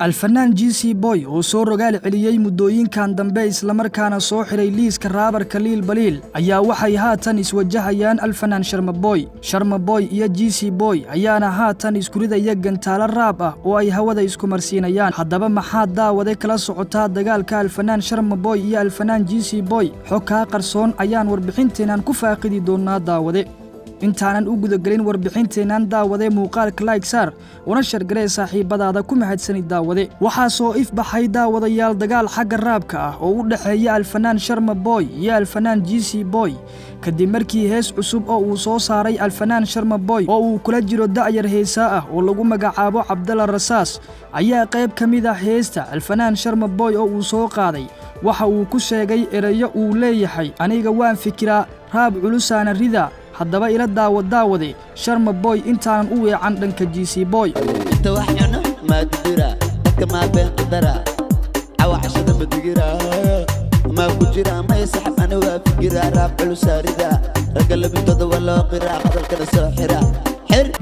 الفنان جيسي بوي oo soo rogaal celiyay muddooyinkan dambe isla markaana soo xiray liiska raabarka Liil Baliil ayaa waxay haatan iswajahayaan alfanaan Sharma Boy iyo Jesse Boy ayaana haatan isku ridaya gantaalo raab ah oo ay hawada isku marsiinayaan haddaba maxaa daawade kala socota dagaalka alfanaan Sharma Boy iyo alfanaan Jesse Boy xog ka qarsoon ayaan warbixinteenan ku faaqidi doonaa daawade intaanan u gudagelin warbixinteenan daawade muuqaalka like sar una shargalay saaxiibadaada ku mahadsanid daawade waxa soo ifbaxay daawadayaal dagaal xagga raabka ah oo u dhaxeeya alfanaan Sharma Boy iyo alfanaan Jesse Boy kadib markii hees cusub oo uu soo saaray alfanaan Sharma Boy oo uu kula jiro da'yar heesa ah oo lagu magacaabo Cabdalla Rasaas ayaa qayb kamid ah heesta alfanaan Sharma Boy oo uu soo qaaday waxa uu ku sheegay erayo uu leeyahay aniga waan fikiraa raab culusaana rida haddaba ila daawade Sharma Boy intaan u weecan dhanka Jesse Boy inta wax yano ma dira kama been qadara awa xashada madigira ma ku jira ma yasxab ana waa fikira raab culusaarida ragal bintooda wala qira hadalka soo xira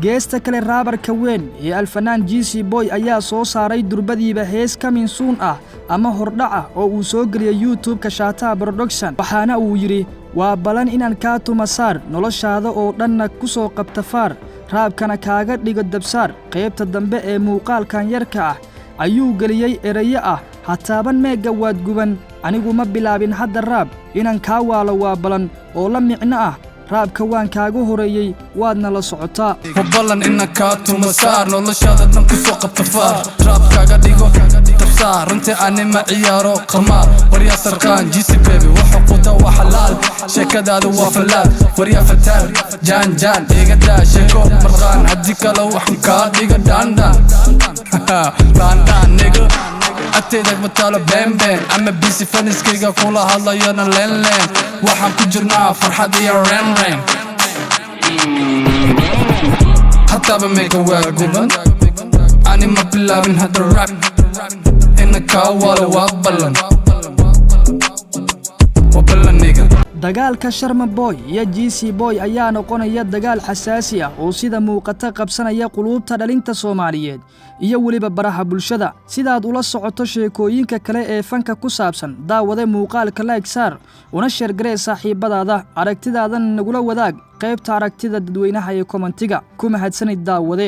geesta kale raabarka weyn ee alfanaan Jesse Boy ayaa soo saaray durbadiiba hees coming soon ah ama hordhac ah oo uu soo galiyay YouTube ka Shaata Production waxaana uu yiri waa balan inaan ka tumasaar noloshaada oo dhanna ku soo qabta faar raabkana kaaga dhigo dabsaar qaybta dambe ee muuqaalkan yarka ah ayuu galiyay erayo ah hataaban meega waad guban anigu ma bilaabin hadda raab inaan ka waalo waa balan oo la micno ah raabka waan kaaga horeeyay waadna la socotaa balan inaan ka tumasaar noloshaada dhan ku soo qabta faar raabkaaga dhigo dabsaar runtii anima ciyaaro qamaar waryaa sarqaan Jesse baby waxa quda waa xalaal sheekadaada waa falaal waryaa fataal jaan iga sheeko marqaan hadii kale waxaan ka dhiga dhandhan nigga أتيدك بطالة بين أما بيسي فنسكيغا كولا هلا يانا لين وحن كجرنا فرحة دي رين حتى بميكا واقوبا أني ما بلابن هاد الراب إنك أولا وابلن وابلن نيغا dagaalka Sharma Boy iyo Jesse Boy ayaa noqonaya dagaal xasaasi ah oo sida muuqata qabsanaya qulubta dhalinta Soomaaliyeed iyo waliba baraha bulshada sidaad ula socoto sheekooyinka kale ee fanka ku saabsan daawade muuqaalka like sar una shargalay saaxiibadaada aragtidaada nagula wadaag qaybta aragtida dadweynaha ee commentiga ku mahadsanid daawade